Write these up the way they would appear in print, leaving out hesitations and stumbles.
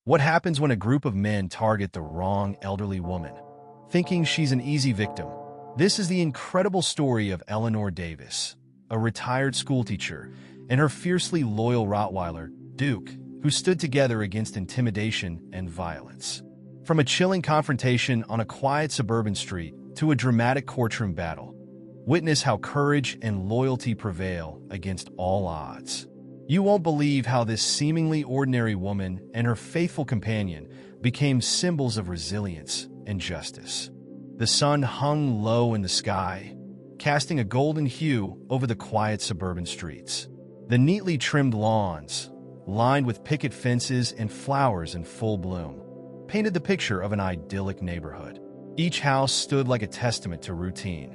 What happens when a group of men target the wrong elderly woman, thinking she's an easy victim? This is the incredible story of Eleanor Davis, a retired schoolteacher, and her fiercely loyal Rottweiler, Duke, who stood together against intimidation and violence. From a chilling confrontation on a quiet suburban street to a dramatic courtroom battle, witness how courage and loyalty prevail against all odds. You won't believe how this seemingly ordinary woman and her faithful companion became symbols of resilience and justice. The sun hung low in the sky, casting a golden hue over the quiet suburban streets. The neatly trimmed lawns, lined with picket fences and flowers in full bloom, painted the picture of an idyllic neighborhood. Each house stood like a testament to routine,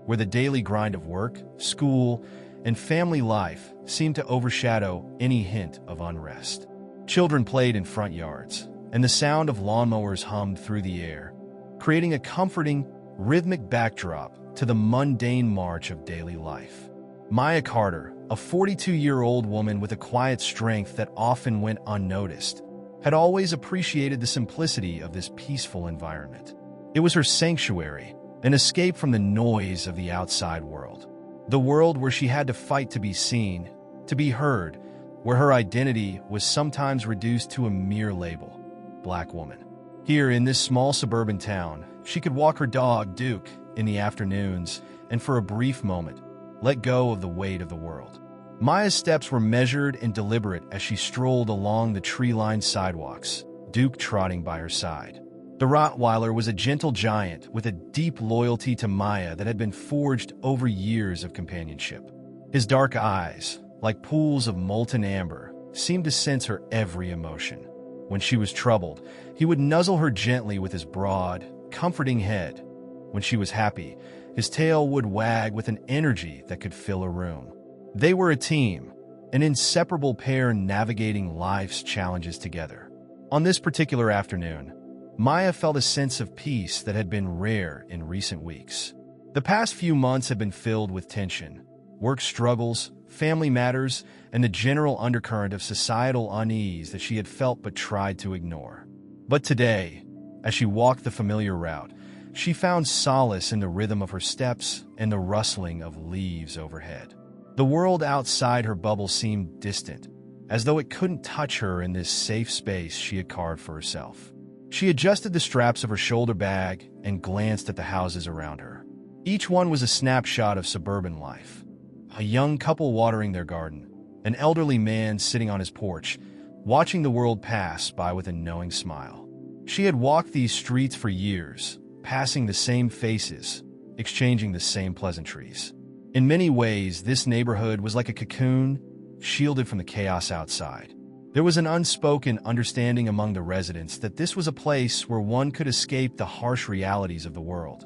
where the daily grind of work, school, and family life seemed to overshadow any hint of unrest. Children played in front yards, and the sound of lawnmowers hummed through the air, creating a comforting, rhythmic backdrop to the mundane march of daily life. Maya Carter, a 42-year-old woman with a quiet strength that often went unnoticed, had always appreciated the simplicity of this peaceful environment. It was her sanctuary, an escape from the noise of the outside world. The world where she had to fight to be seen, to be heard, where her identity was sometimes reduced to a mere label, Black woman. Here in this small suburban town, she could walk her dog, Duke, in the afternoons, and for a brief moment, let go of the weight of the world. Maya's steps were measured and deliberate as she strolled along the tree-lined sidewalks, Duke trotting by her side. The Rottweiler was a gentle giant with a deep loyalty to Maya that had been forged over years of companionship. His dark eyes, like pools of molten amber, seemed to sense her every emotion. When she was troubled, he would nuzzle her gently with his broad, comforting head. When she was happy, his tail would wag with an energy that could fill a room. They were a team, an inseparable pair navigating life's challenges together. On this particular afternoon, Maya felt a sense of peace that had been rare in recent weeks. The past few months had been filled with tension, work struggles, family matters, and the general undercurrent of societal unease that she had felt but tried to ignore. But today, as she walked the familiar route, she found solace in the rhythm of her steps and the rustling of leaves overhead. The world outside her bubble seemed distant, as though it couldn't touch her in this safe space she had carved for herself. She adjusted the straps of her shoulder bag and glanced at the houses around her. Each one was a snapshot of suburban life. A young couple watering their garden, an elderly man sitting on his porch, watching the world pass by with a knowing smile. She had walked these streets for years, passing the same faces, exchanging the same pleasantries. In many ways, this neighborhood was like a cocoon, shielded from the chaos outside. There was an unspoken understanding among the residents that this was a place where one could escape the harsh realities of the world,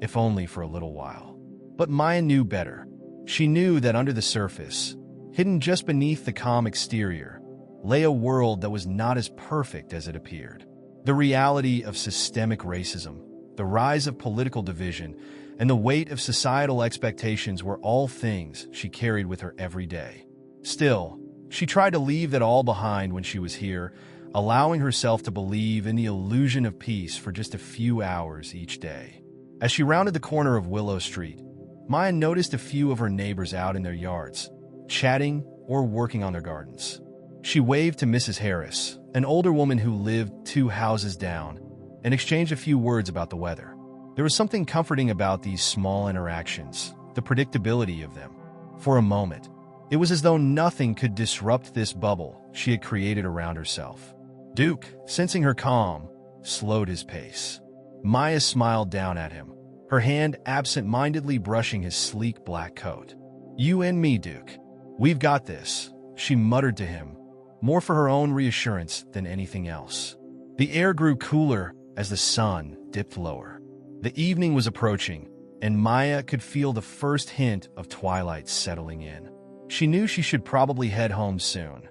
if only for a little while. But Maya knew better. She knew that under the surface, hidden just beneath the calm exterior, lay a world that was not as perfect as it appeared. The reality of systemic racism, the rise of political division, and the weight of societal expectations were all things she carried with her every day. Still, she tried to leave that all behind when she was here, allowing herself to believe in the illusion of peace for just a few hours each day. As she rounded the corner of Willow Street, Maya noticed a few of her neighbors out in their yards, chatting or working on their gardens. She waved to Mrs. Harris, an older woman who lived 2 houses down, and exchanged a few words about the weather. There was something comforting about these small interactions, the predictability of them. For a moment, it was as though nothing could disrupt this bubble she had created around herself. Duke, sensing her calm, slowed his pace. Maya smiled down at him, her hand absent-mindedly brushing his sleek black coat. "You and me, Duke. We've got this," she muttered to him, more for her own reassurance than anything else. The air grew cooler as the sun dipped lower. The evening was approaching, and Maya could feel the first hint of twilight settling in. She knew she should probably head home soon,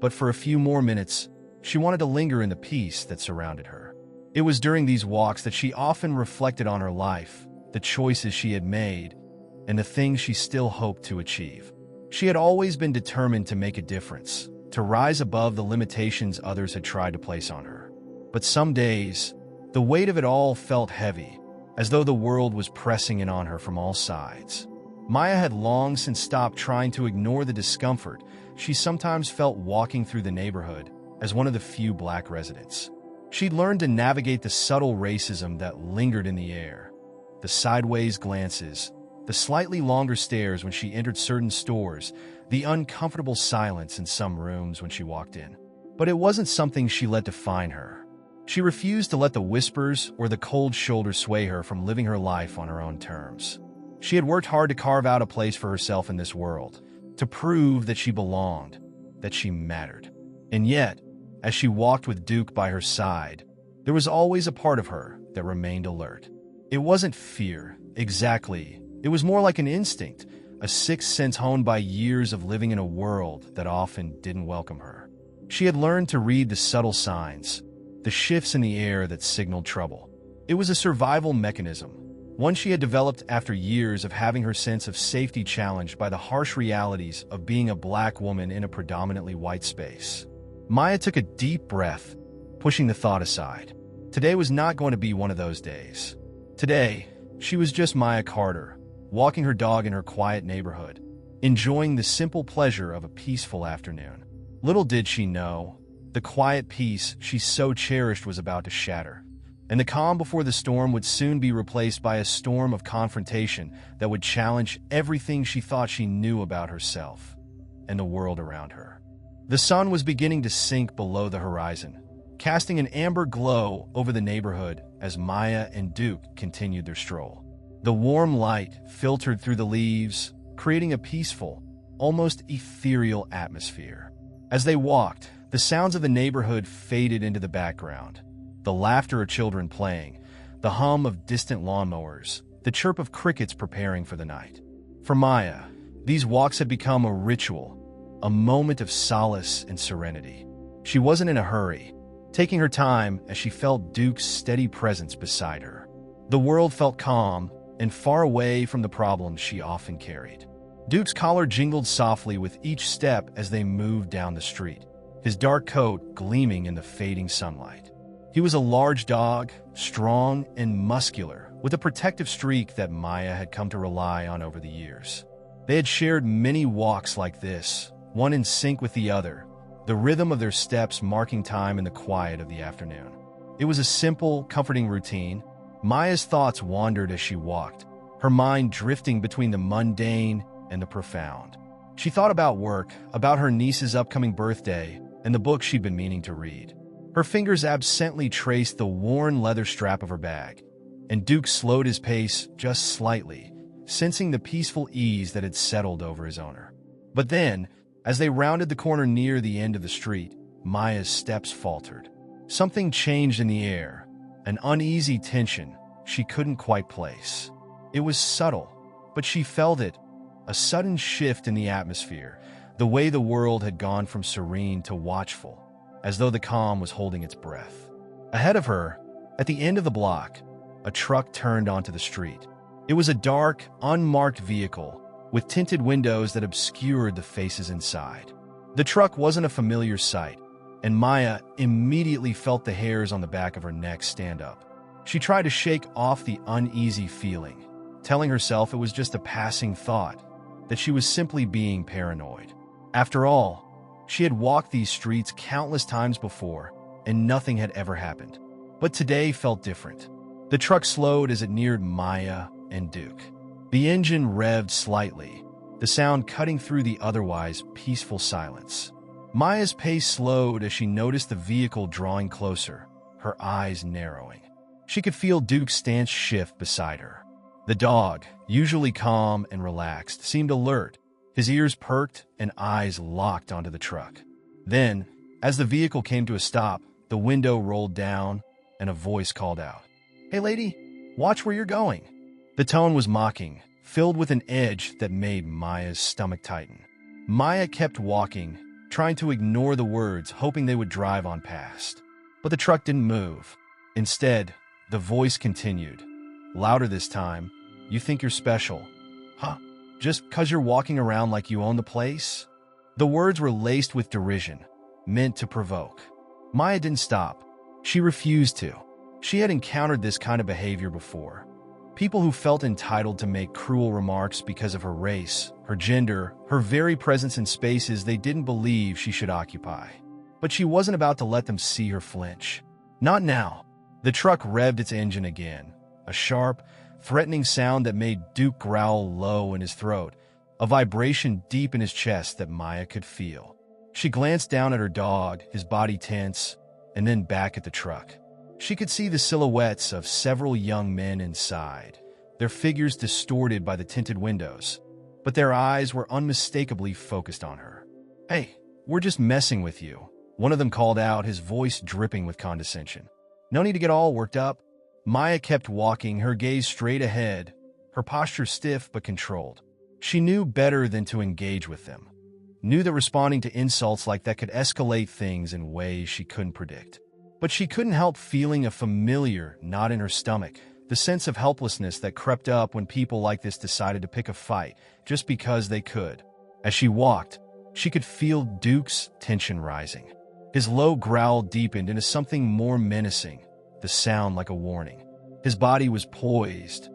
but for a few more minutes, she wanted to linger in the peace that surrounded her. It was during these walks that she often reflected on her life, the choices she had made, and the things she still hoped to achieve. She had always been determined to make a difference, to rise above the limitations others had tried to place on her. But some days, the weight of it all felt heavy, as though the world was pressing in on her from all sides. Maya had long since stopped trying to ignore the discomfort she sometimes felt walking through the neighborhood as one of the few black residents. She'd learned to navigate the subtle racism that lingered in the air, the sideways glances, the slightly longer stares when she entered certain stores, the uncomfortable silence in some rooms when she walked in. But it wasn't something she let define her. She refused to let the whispers or the cold shoulder sway her from living her life on her own terms. She had worked hard to carve out a place for herself in this world, to prove that she belonged, that she mattered. And yet, as she walked with Duke by her side, there was always a part of her that remained alert. It wasn't fear, exactly. It was more like an instinct, a sixth sense honed by years of living in a world that often didn't welcome her. She had learned to read the subtle signs, the shifts in the air that signaled trouble. It was a survival mechanism, one she had developed after years of having her sense of safety challenged by the harsh realities of being a black woman in a predominantly white space. Maya took a deep breath, pushing the thought aside. Today was not going to be one of those days. Today, she was just Maya Carter, walking her dog in her quiet neighborhood, enjoying the simple pleasure of a peaceful afternoon. Little did she know, the quiet peace she so cherished was about to shatter, and the calm before the storm would soon be replaced by a storm of confrontation that would challenge everything she thought she knew about herself and the world around her. The sun was beginning to sink below the horizon, casting an amber glow over the neighborhood as Maya and Duke continued their stroll. The warm light filtered through the leaves, creating a peaceful, almost ethereal atmosphere. As they walked, the sounds of the neighborhood faded into the background. The laughter of children playing, the hum of distant lawnmowers, the chirp of crickets preparing for the night. For Maya, these walks had become a ritual, a moment of solace and serenity. She wasn't in a hurry, taking her time as she felt Duke's steady presence beside her. The world felt calm and far away from the problems she often carried. Duke's collar jingled softly with each step as they moved down the street, his dark coat gleaming in the fading sunlight. He was a large dog, strong and muscular, with a protective streak that Maya had come to rely on over the years. They had shared many walks like this, one in sync with the other, the rhythm of their steps marking time in the quiet of the afternoon. It was a simple, comforting routine. Maya's thoughts wandered as she walked, her mind drifting between the mundane and the profound. She thought about work, about her niece's upcoming birthday, and the book she'd been meaning to read. Her fingers absently traced the worn leather strap of her bag, and Duke slowed his pace just slightly, sensing the peaceful ease that had settled over his owner. But then, as they rounded the corner near the end of the street, Maya's steps faltered. Something changed in the air, an uneasy tension she couldn't quite place. It was subtle, but she felt it, a sudden shift in the atmosphere, the way the world had gone from serene to watchful, as though the calm was holding its breath. Ahead of her, at the end of the block, a truck turned onto the street. It was a dark, unmarked vehicle with tinted windows that obscured the faces inside. The truck wasn't a familiar sight, and Maya immediately felt the hairs on the back of her neck stand up. She tried to shake off the uneasy feeling, telling herself it was just a passing thought, that she was simply being paranoid. After all, she had walked these streets countless times before, and nothing had ever happened. But today felt different. The truck slowed as it neared Maya and Duke. The engine revved slightly, the sound cutting through the otherwise peaceful silence. Maya's pace slowed as she noticed the vehicle drawing closer, her eyes narrowing. She could feel Duke's stance shift beside her. The dog, usually calm and relaxed, seemed alert, his ears perked and eyes locked onto the truck. Then, as the vehicle came to a stop, the window rolled down and a voice called out, "Hey lady, watch where you're going." The tone was mocking, filled with an edge that made Maya's stomach tighten. Maya kept walking, trying to ignore the words, hoping they would drive on past. But the truck didn't move. Instead, the voice continued, louder this time, "You think you're special, huh? Just 'cause you're walking around like you own the place?" The words were laced with derision, meant to provoke. Maya didn't stop. She refused to. She had encountered this kind of behavior before. People who felt entitled to make cruel remarks because of her race, her gender, her very presence in spaces they didn't believe she should occupy. But she wasn't about to let them see her flinch. Not now. The truck revved its engine again, a sharp, threatening sound that made Duke growl low in his throat, a vibration deep in his chest that Maya could feel. She glanced down at her dog, his body tense, and then back at the truck. She could see the silhouettes of several young men inside, their figures distorted by the tinted windows, but their eyes were unmistakably focused on her. "Hey, we're just messing with you," one of them called out, his voice dripping with condescension. "No need to get all worked up." Maya kept walking, her gaze straight ahead, her posture stiff but controlled. She knew better than to engage with them, knew that responding to insults like that could escalate things in ways she couldn't predict. But she couldn't help feeling a familiar knot in her stomach, the sense of helplessness that crept up when people like this decided to pick a fight just because they could. As she walked, she could feel Duke's tension rising. His low growl deepened into something more menacing, the sound like a warning. His body was poised,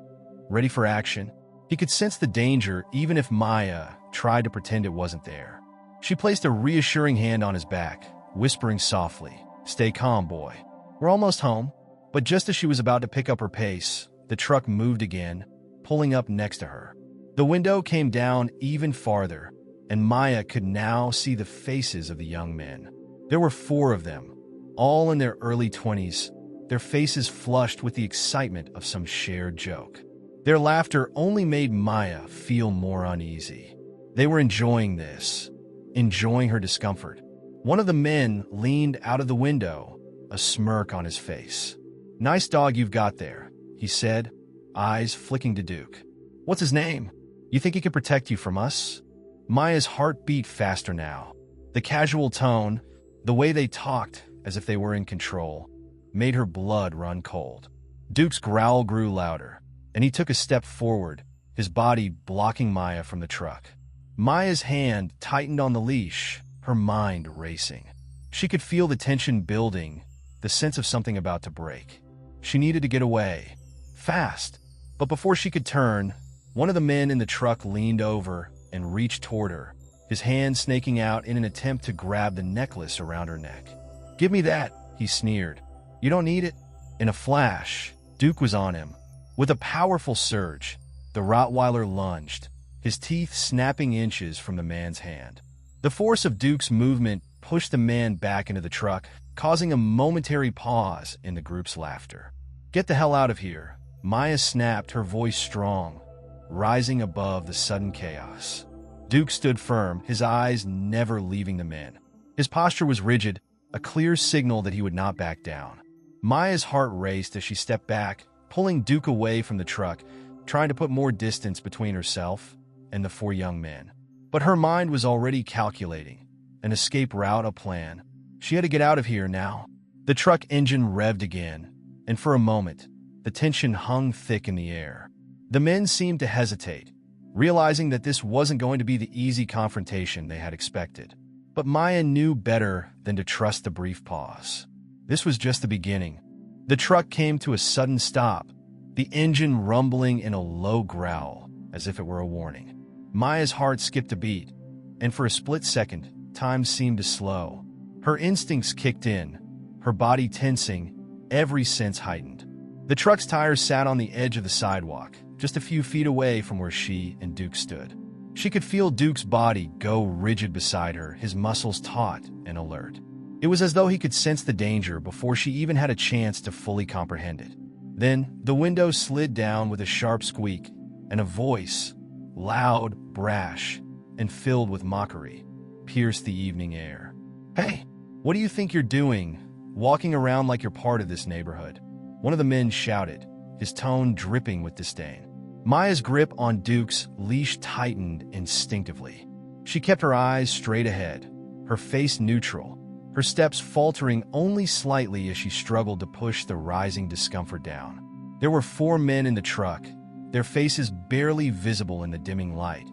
ready for action. He could sense the danger even if Maya tried to pretend it wasn't there. She placed a reassuring hand on his back, whispering softly, "Stay calm, boy. We're almost home." But just as she was about to pick up her pace, the truck moved again, pulling up next to her. The window came down even farther, and Maya could now see the faces of the young men. There were 4 of them, all in their early 20s, their faces flushed with the excitement of some shared joke. Their laughter only made Maya feel more uneasy. They were enjoying this, enjoying her discomfort. One of the men leaned out of the window, a smirk on his face. "Nice dog you've got there," he said, eyes flicking to Duke. "What's his name? You think he can protect you from us?" Maya's heart beat faster now. The casual tone, the way they talked as if they were in control, made her blood run cold. Duke's growl grew louder, and he took a step forward, his body blocking Maya from the truck. Maya's hand tightened on the leash, her mind racing. She could feel the tension building, the sense of something about to break. She needed to get away, fast. But before she could turn, one of the men in the truck leaned over and reached toward her, his hand snaking out in an attempt to grab the necklace around her neck. "Give me that," he sneered. "You don't need it." In a flash, Duke was on him. With a powerful surge, the Rottweiler lunged, his teeth snapping inches from the man's hand. The force of Duke's movement pushed the man back into the truck, causing a momentary pause in the group's laughter. "Get the hell out of here," Maya snapped, her voice strong, rising above the sudden chaos. Duke stood firm, his eyes never leaving the men. His posture was rigid, a clear signal that he would not back down. Maya's heart raced as she stepped back, pulling Duke away from the truck, trying to put more distance between herself and the 4 young men. But her mind was already calculating an escape route, a plan. She had to get out of here now. The truck engine revved again, and for a moment, the tension hung thick in the air. The men seemed to hesitate, realizing that this wasn't going to be the easy confrontation they had expected. But Maya knew better than to trust the brief pause. This was just the beginning. The truck came to a sudden stop, the engine rumbling in a low growl, as if it were a warning. Maya's heart skipped a beat, and for a split second, time seemed to slow. Her instincts kicked in, her body tensing, every sense heightened. The truck's tires sat on the edge of the sidewalk, just a few feet away from where she and Duke stood. She could feel Duke's body go rigid beside her, his muscles taut and alert. It was as though he could sense the danger before she even had a chance to fully comprehend it. Then, the window slid down with a sharp squeak, and a voice, loud, brash, and filled with mockery, pierced the evening air. "Hey, what do you think you're doing, walking around like you're part of this neighborhood?" One of the men shouted, his tone dripping with disdain. Maya's grip on Duke's leash tightened instinctively. She kept her eyes straight ahead, her face neutral, her steps faltering only slightly as she struggled to push the rising discomfort down. There were 4 men in the truck, their faces barely visible in the dimming light.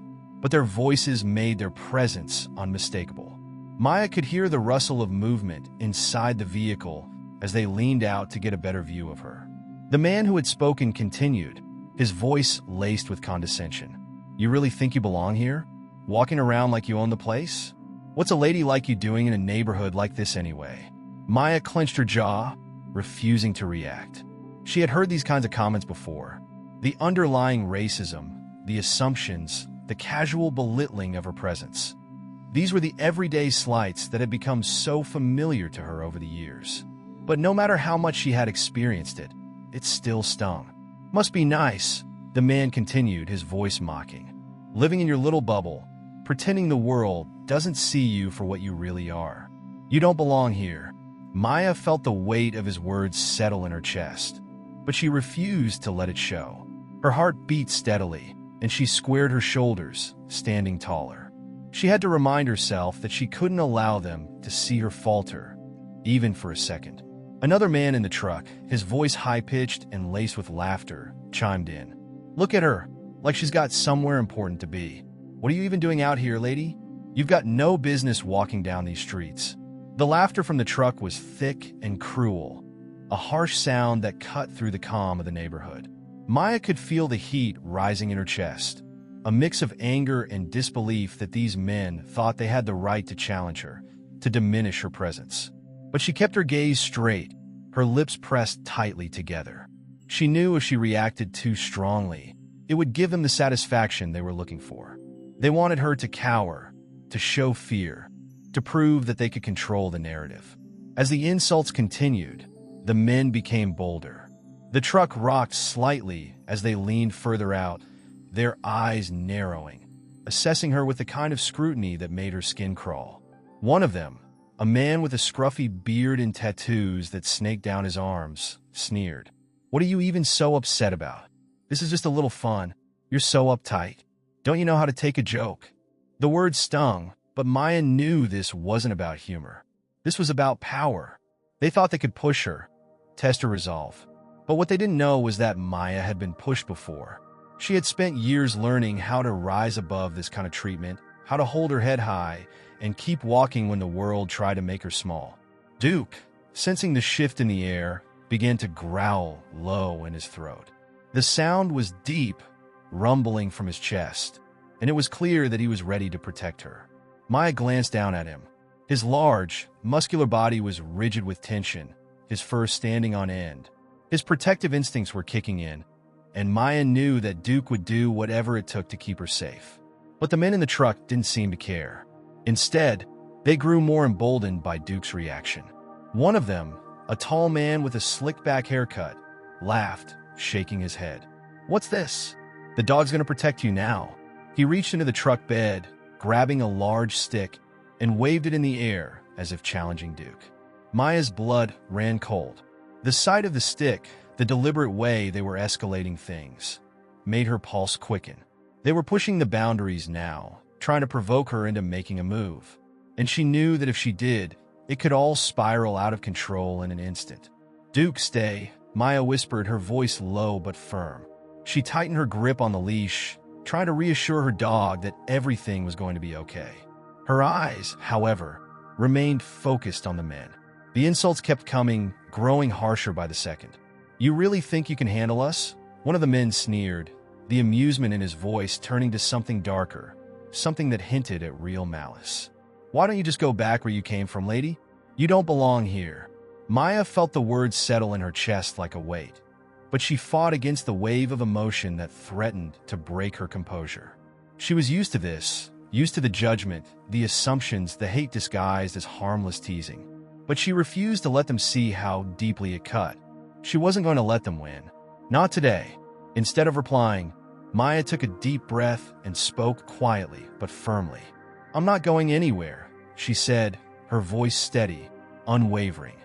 but their voices made their presence unmistakable. Maya could hear the rustle of movement inside the vehicle as they leaned out to get a better view of her. The man who had spoken continued, his voice laced with condescension. "You really think you belong here? Walking around like you own the place? What's a lady like you doing in a neighborhood like this anyway?" Maya clenched her jaw, refusing to react. She had heard these kinds of comments before. The underlying racism, the assumptions, the casual belittling of her presence. These were the everyday slights that had become so familiar to her over the years. But no matter how much she had experienced it, it still stung. "Must be nice," the man continued, his voice mocking. "Living in your little bubble, pretending the world doesn't see you for what you really are. You don't belong here." Maya felt the weight of his words settle in her chest, but she refused to let it show. Her heart beat steadily, and she squared her shoulders, standing taller. She had to remind herself that she couldn't allow them to see her falter, even for a second. Another man in the truck, his voice high-pitched and laced with laughter, chimed in. "Look at her, like she's got somewhere important to be. What are you even doing out here, lady? You've got no business walking down these streets." The laughter from the truck was thick and cruel, a harsh sound that cut through the calm of the neighborhood. Maya could feel the heat rising in her chest, a mix of anger and disbelief that these men thought they had the right to challenge her, to diminish her presence. But she kept her gaze straight, her lips pressed tightly together. She knew if she reacted too strongly, it would give them the satisfaction they were looking for. They wanted her to cower, to show fear, to prove that they could control the narrative. As the insults continued, the men became bolder. The truck rocked slightly as they leaned further out, their eyes narrowing, assessing her with the kind of scrutiny that made her skin crawl. One of them, a man with a scruffy beard and tattoos that snaked down his arms, sneered. "What are you even so upset about? This is just a little fun. You're so uptight. Don't you know how to take a joke?" The word stung, but Maya knew this wasn't about humor. This was about power. They thought they could push her, test her resolve. But what they didn't know was that Maya had been pushed before. She had spent years learning how to rise above this kind of treatment, how to hold her head high, and keep walking when the world tried to make her small. Duke, sensing the shift in the air, began to growl low in his throat. The sound was deep, rumbling from his chest, and it was clear that he was ready to protect her. Maya glanced down at him. His large, muscular body was rigid with tension, his fur standing on end. His protective instincts were kicking in, and Maya knew that Duke would do whatever it took to keep her safe. But the men in the truck didn't seem to care. Instead, they grew more emboldened by Duke's reaction. One of them, a tall man with a slick-back haircut, laughed, shaking his head. "What's this? The dog's gonna protect you now." He reached into the truck bed, grabbing a large stick, and waved it in the air as if challenging Duke. Maya's blood ran cold. The sight of the stick, the deliberate way they were escalating things, made her pulse quicken. They were pushing the boundaries now, trying to provoke her into making a move. And she knew that if she did, it could all spiral out of control in an instant. "Duke, stay," Maya whispered, her voice low but firm. She tightened her grip on the leash, trying to reassure her dog that everything was going to be okay. Her eyes, however, remained focused on the men. The insults kept coming, growing harsher by the second. "You really think you can handle us?" One of the men sneered, the amusement in his voice turning to something darker, something that hinted at real malice. "Why don't you just go back where you came from, lady? You don't belong here." Maya felt the words settle in her chest like a weight, but she fought against the wave of emotion that threatened to break her composure. She was used to this, used to the judgment, the assumptions, the hate disguised as harmless teasing. But she refused to let them see how deeply it cut. She wasn't going to let them win. Not today. Instead of replying, Maya took a deep breath and spoke quietly but firmly. "I'm not going anywhere," she said, her voice steady, unwavering.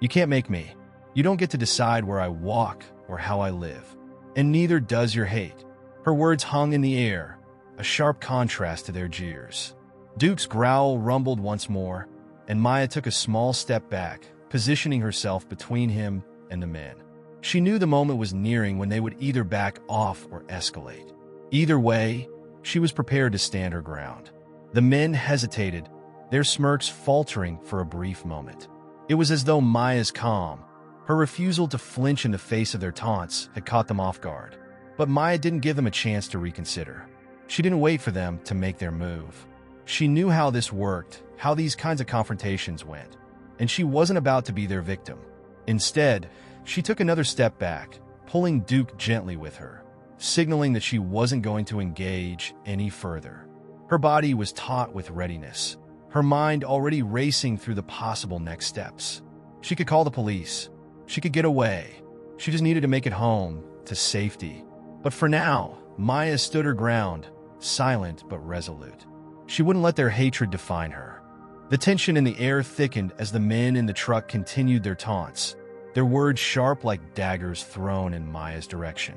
"You can't make me. You don't get to decide where I walk or how I live. And neither does your hate." Her words hung in the air, a sharp contrast to their jeers. Duke's growl rumbled once more, and Maya took a small step back, positioning herself between him and the men. She knew the moment was nearing when they would either back off or escalate. Either way, she was prepared to stand her ground. The men hesitated, their smirks faltering for a brief moment. It was as though Maya's calm, her refusal to flinch in the face of their taunts, had caught them off guard. But Maya didn't give them a chance to reconsider. She didn't wait for them to make their move. She knew how this worked, how these kinds of confrontations went, and she wasn't about to be their victim. Instead, she took another step back, pulling Duke gently with her, signaling that she wasn't going to engage any further. Her body was taut with readiness, her mind already racing through the possible next steps. She could call the police. She could get away. She just needed to make it home, to safety. But for now, Maya stood her ground, silent but resolute. She wouldn't let their hatred define her. The tension in the air thickened as the men in the truck continued their taunts, their words sharp like daggers thrown in Maya's direction.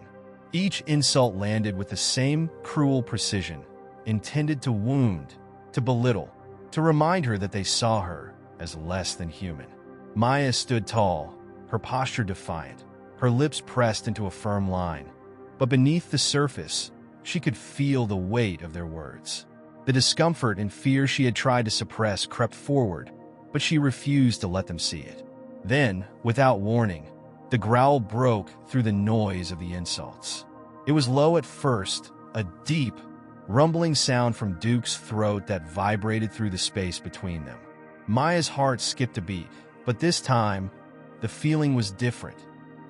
Each insult landed with the same cruel precision, intended to wound, to belittle, to remind her that they saw her as less than human. Maya stood tall, her posture defiant, her lips pressed into a firm line. But beneath the surface, she could feel the weight of their words. The discomfort and fear she had tried to suppress crept forward, but she refused to let them see it. Then, without warning, the growl broke through the noise of the insults. It was low at first, a deep, rumbling sound from Duke's throat that vibrated through the space between them. Maya's heart skipped a beat, but this time, the feeling was different.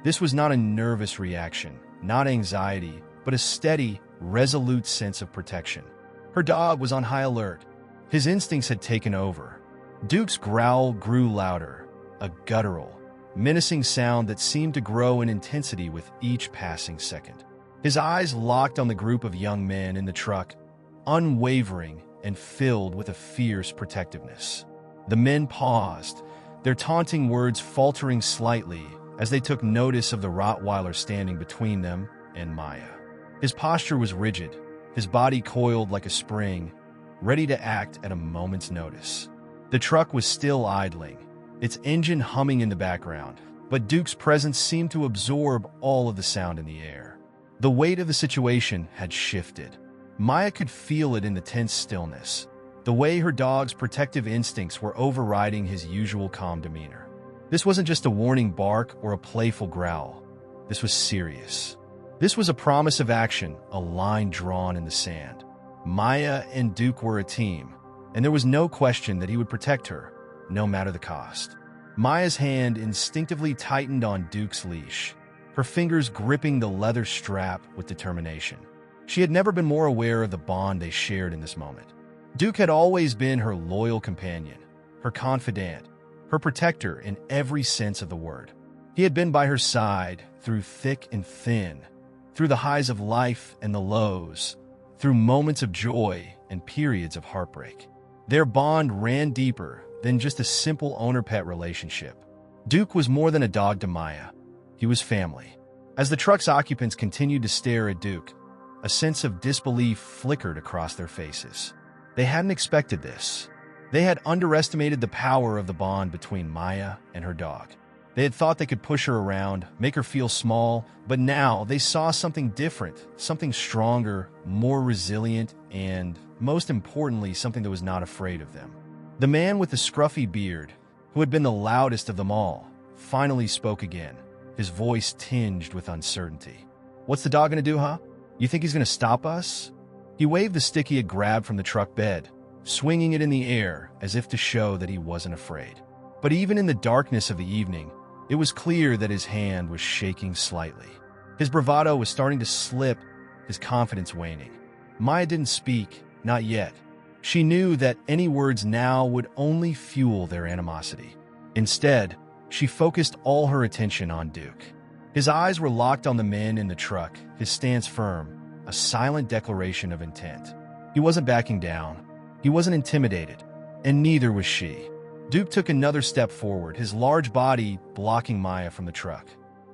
This was not a nervous reaction, not anxiety, but a steady, resolute sense of protection. Her dog was on high alert. His instincts had taken over. Duke's growl grew louder, a guttural, menacing sound that seemed to grow in intensity with each passing second. His eyes locked on the group of young men in the truck, unwavering and filled with a fierce protectiveness. The men paused, their taunting words faltering slightly as they took notice of the Rottweiler standing between them and Maya. His posture was rigid, his body coiled like a spring, ready to act at a moment's notice. The truck was still idling, its engine humming in the background, but Duke's presence seemed to absorb all of the sound in the air. The weight of the situation had shifted. Maya could feel it in the tense stillness, the way her dog's protective instincts were overriding his usual calm demeanor. This wasn't just a warning bark or a playful growl. This was serious. This was a promise of action, a line drawn in the sand. Maya and Duke were a team, and there was no question that he would protect her, no matter the cost. Maya's hand instinctively tightened on Duke's leash, her fingers gripping the leather strap with determination. She had never been more aware of the bond they shared in this moment. Duke had always been her loyal companion, her confidant, her protector in every sense of the word. He had been by her side through thick and thin, through the highs of life and the lows, through moments of joy and periods of heartbreak. Their bond ran deeper than just a simple owner-pet relationship. Duke was more than a dog to Maya. He was family. As the truck's occupants continued to stare at Duke, a sense of disbelief flickered across their faces. They hadn't expected this. They had underestimated the power of the bond between Maya and her dog. They had thought they could push her around, make her feel small, but now they saw something different, something stronger, more resilient, and, most importantly, something that was not afraid of them. The man with the scruffy beard, who had been the loudest of them all, finally spoke again, his voice tinged with uncertainty. "What's the dog gonna do, huh? You think he's gonna stop us?" He waved the stick he had grabbed from the truck bed, swinging it in the air as if to show that he wasn't afraid. But even in the darkness of the evening, it was clear that his hand was shaking slightly. His bravado was starting to slip, his confidence waning. Maya didn't speak, not yet. She knew that any words now would only fuel their animosity. Instead, she focused all her attention on Duke. His eyes were locked on the men in the truck, his stance firm, a silent declaration of intent. He wasn't backing down. He wasn't intimidated, and neither was she. Duke took another step forward, his large body blocking Maya from the truck.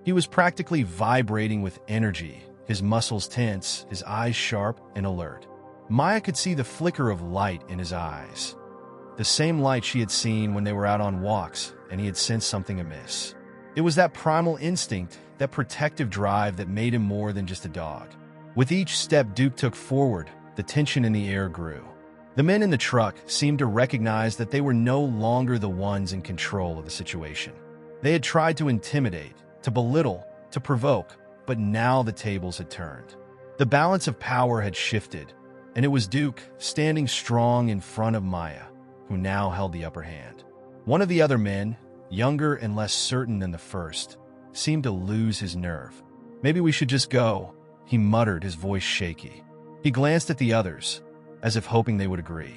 He was practically vibrating with energy, his muscles tense, his eyes sharp and alert. Maya could see the flicker of light in his eyes, the same light she had seen when they were out on walks, and he had sensed something amiss. It was that primal instinct, that protective drive that made him more than just a dog. With each step Duke took forward, the tension in the air grew. The men in the truck seemed to recognize that they were no longer the ones in control of the situation. They had tried to intimidate, to belittle, to provoke, but now the tables had turned. The balance of power had shifted, and it was Duke standing strong in front of Maya, who now held the upper hand. One of the other men, younger and less certain than the first, seemed to lose his nerve. "Maybe we should just go," he muttered, his voice shaky. He glanced at the others, as if hoping they would agree.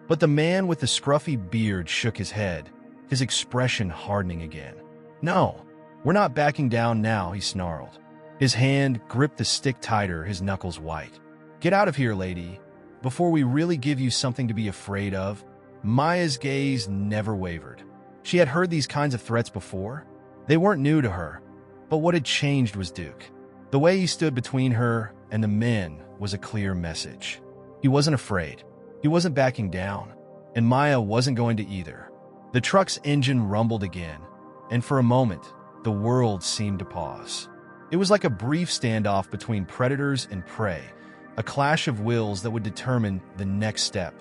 But the man with the scruffy beard shook his head, his expression hardening again. "No, we're not backing down now," he snarled. His hand gripped the stick tighter, his knuckles white. "Get out of here, lady, before we really give you something to be afraid of." Maya's gaze never wavered. She had heard these kinds of threats before. They weren't new to her, but what had changed was Duke. The way he stood between her and the men was a clear message. He wasn't afraid. He wasn't backing down, and Maya wasn't going to either. The truck's engine rumbled again, and for a moment, the world seemed to pause. It was like a brief standoff between predators and prey, a clash of wills that would determine the next step.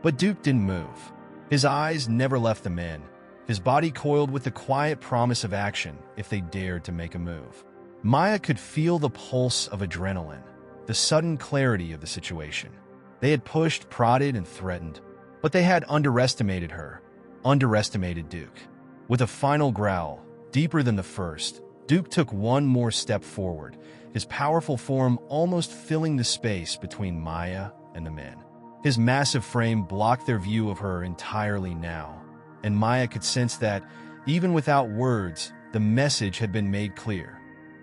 But Duke didn't move. His eyes never left the men, his body coiled with the quiet promise of action if they dared to make a move. Maya could feel the pulse of adrenaline, the sudden clarity of the situation. They had pushed, prodded, and threatened, but they had underestimated her, underestimated Duke. With a final growl, deeper than the first, Duke took one more step forward, his powerful form almost filling the space between Maya and the men. His massive frame blocked their view of her entirely now, and Maya could sense that, even without words, the message had been made clear.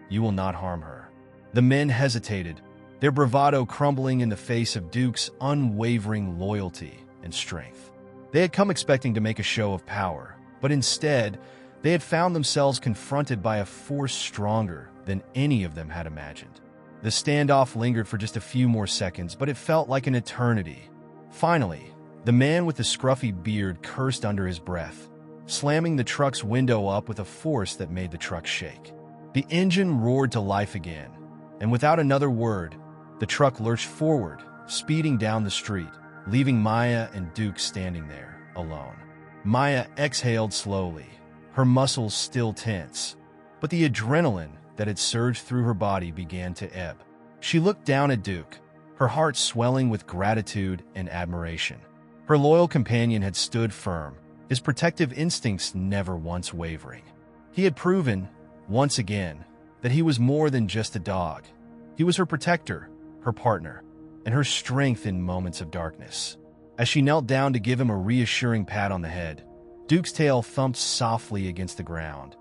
You will not harm her. The men hesitated, their bravado crumbling in the face of Duke's unwavering loyalty and strength. They had come expecting to make a show of power, but instead, they had found themselves confronted by a force stronger than any of them had imagined. The standoff lingered for just a few more seconds, but it felt like an eternity. Finally, the man with the scruffy beard cursed under his breath, slamming the truck's window up with a force that made the truck shake. The engine roared to life again, and without another word, the truck lurched forward, speeding down the street, leaving Maya and Duke standing there, alone. Maya exhaled slowly, her muscles still tense, but the adrenaline that had surged through her body began to ebb. She looked down at Duke, her heart swelling with gratitude and admiration. Her loyal companion had stood firm, his protective instincts never once wavering. He had proven, once again, that he was more than just a dog. He was her protector, her partner, and her strength in moments of darkness. As she knelt down to give him a reassuring pat on the head, Duke's tail thumped softly against the ground,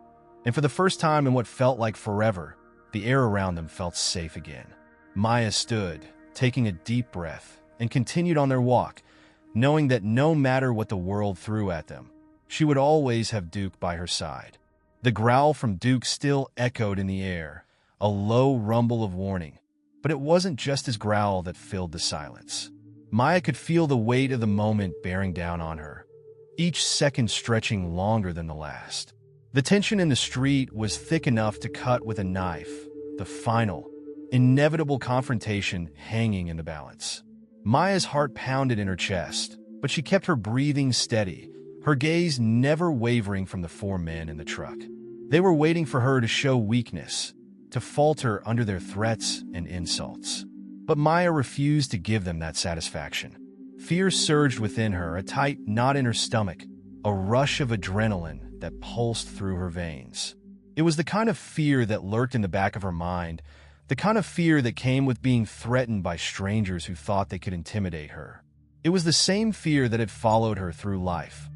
and for the first time in what felt like forever, the air around them felt safe again. Maya stood, taking a deep breath, and continued on their walk, knowing that no matter what the world threw at them, she would always have Duke by her side. The growl from Duke still echoed in the air, a low rumble of warning, but it wasn't just his growl that filled the silence. Maya could feel the weight of the moment bearing down on her, each second stretching longer than the last. The tension in the street was thick enough to cut with a knife, the final, inevitable confrontation hanging in the balance. Maya's heart pounded in her chest, but she kept her breathing steady, her gaze never wavering from the four men in the truck. They were waiting for her to show weakness, to falter under their threats and insults. But Maya refused to give them that satisfaction. Fear surged within her, a tight knot in her stomach, a rush of adrenaline that pulsed through her veins. It was the kind of fear that lurked in the back of her mind, the kind of fear that came with being threatened by strangers who thought they could intimidate her. It was the same fear that had followed her through life,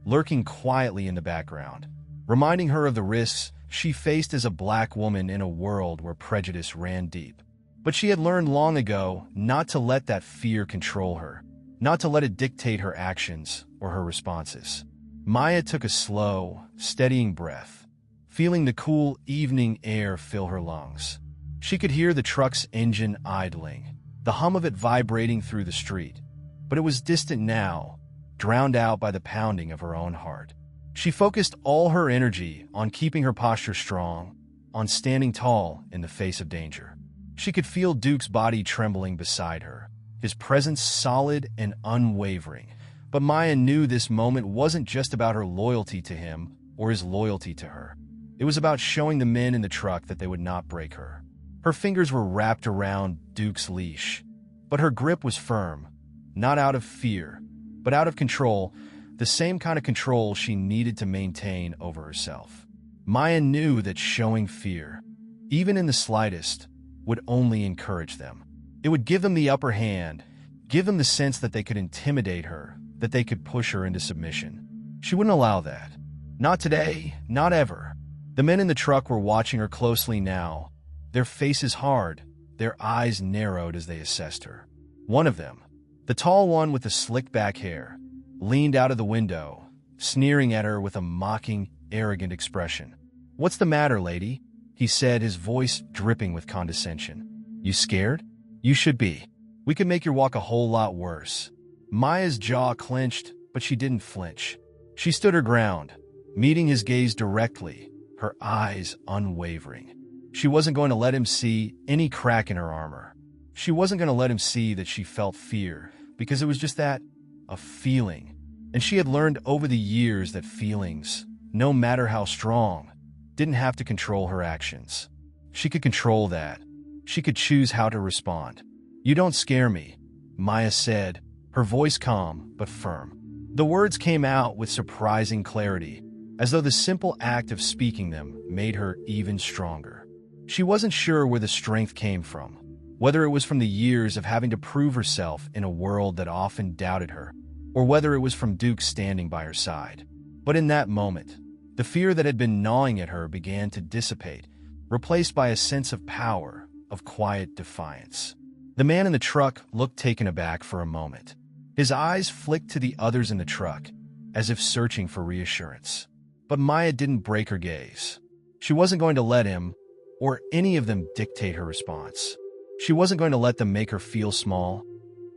lurking quietly in the background, reminding her of the risks she faced as a black woman in a world where prejudice ran deep. But she had learned long ago not to let that fear control her, not to let it dictate her actions or her responses. Maya took a slow, steadying breath, feeling the cool evening air fill her lungs. She could hear the truck's engine idling, the hum of it vibrating through the street, but it was distant now, drowned out by the pounding of her own heart. She focused all her energy on keeping her posture strong, on standing tall in the face of danger. She could feel Duke's body trembling beside her, his presence solid and unwavering. But Maya knew this moment wasn't just about her loyalty to him or his loyalty to her. It was about showing the men in the truck that they would not break her. Her fingers were wrapped around Duke's leash, but her grip was firm, not out of fear, but out of control, the same kind of control she needed to maintain over herself. Maya knew that showing fear, even in the slightest, would only encourage them. It would give them the upper hand, give them the sense that they could intimidate her, that they could push her into submission. She wouldn't allow that. Not today, not ever. The men in the truck were watching her closely now, their faces hard, their eyes narrowed as they assessed her. One of them, the tall one with the slicked back hair, leaned out of the window, sneering at her with a mocking, arrogant expression. "What's the matter, lady?" he said, his voice dripping with condescension. "You scared? You should be. We could make your walk a whole lot worse." Maya's jaw clenched, but she didn't flinch. She stood her ground, meeting his gaze directly, her eyes unwavering. She wasn't going to let him see any crack in her armor. She wasn't going to let him see that she felt fear, because it was just that, a feeling. And she had learned over the years that feelings, no matter how strong, didn't have to control her actions. She could control that. She could choose how to respond. "You don't scare me," Maya said, her voice calm but firm. The words came out with surprising clarity, as though the simple act of speaking them made her even stronger. She wasn't sure where the strength came from, whether it was from the years of having to prove herself in a world that often doubted her, or whether it was from Duke standing by her side. But in that moment, the fear that had been gnawing at her began to dissipate, replaced by a sense of power, of quiet defiance. The man in the truck looked taken aback for a moment. His eyes flicked to the others in the truck, as if searching for reassurance. But Maya didn't break her gaze. She wasn't going to let him, or any of them, dictate her response. She wasn't going to let them make her feel small,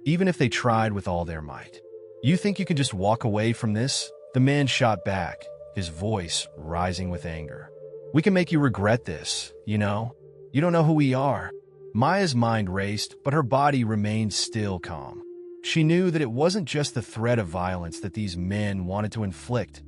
even if they tried with all their might. "You think you can just walk away from this?" The man shot back, his voice rising with anger. "We can make you regret this, you know? You don't know who we are." Maya's mind raced, but her body remained still calm. She knew that it wasn't just the threat of violence that these men wanted to inflict.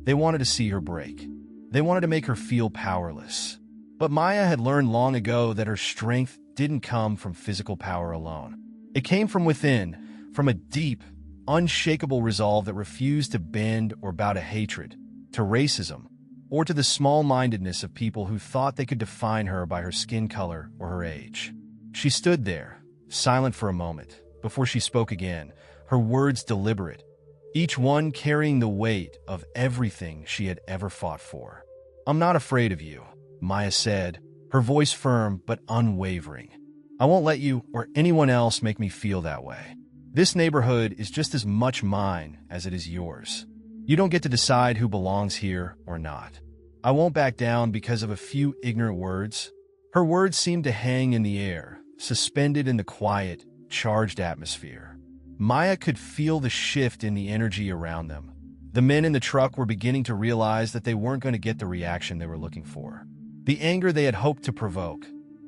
They wanted to see her break. They wanted to make her feel powerless. But Maya had learned long ago that her strength didn't come from physical power alone. It came from within, from a deep, unshakable resolve that refused to bend or bow to hatred, to racism, or to the small-mindedness of people who thought they could define her by her skin color or her age. She stood there, silent for a moment, before she spoke again, her words deliberate, each one carrying the weight of everything she had ever fought for. "I'm not afraid of you," Maya said, her voice firm but unwavering. "I won't let you or anyone else make me feel that way. This neighborhood is just as much mine as it is yours. You don't get to decide who belongs here or not. I won't back down because of a few ignorant words." Her words seemed to hang in the air, suspended in the quiet, charged atmosphere. Maya could feel the shift in the energy around them. The men in the truck were beginning to realize that they weren't going to get the reaction they were looking for. The anger they had hoped to provoke,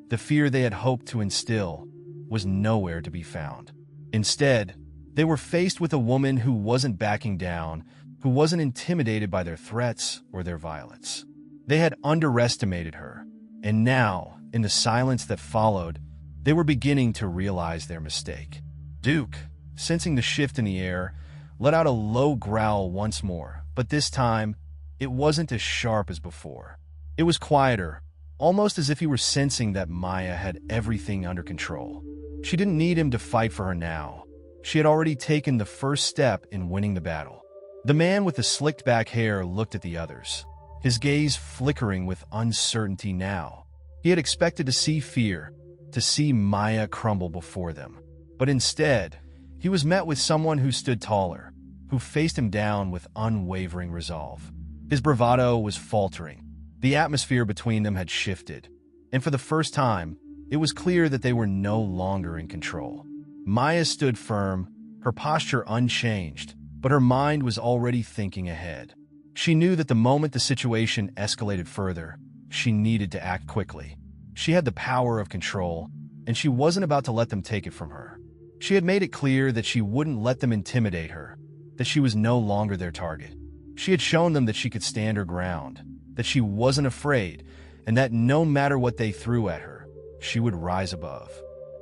the fear they had hoped to instill, was nowhere to be found. Instead, they were faced with a woman who wasn't backing down, who wasn't intimidated by their threats or their violence. They had underestimated her, and now, in the silence that followed, they were beginning to realize their mistake. Duke, sensing the shift in the air, let out a low growl once more, but this time, it wasn't as sharp as before. It was quieter, almost as if he were sensing that Maya had everything under control. She didn't need him to fight for her now. She had already taken the first step in winning the battle. The man with the slicked back hair looked at the others, his gaze flickering with uncertainty now. He had expected to see fear, to see Maya crumble before them. But instead, he was met with someone who stood taller, who faced him down with unwavering resolve. His bravado was faltering. The atmosphere between them had shifted, and for the first time, it was clear that they were no longer in control. Maya stood firm, her posture unchanged, but her mind was already thinking ahead. She knew that the moment the situation escalated further, she needed to act quickly. She had the power of control, and she wasn't about to let them take it from her. She had made it clear that she wouldn't let them intimidate her, that she was no longer their target. She had shown them that she could stand her ground, that she wasn't afraid, and that no matter what they threw at her, she would rise above.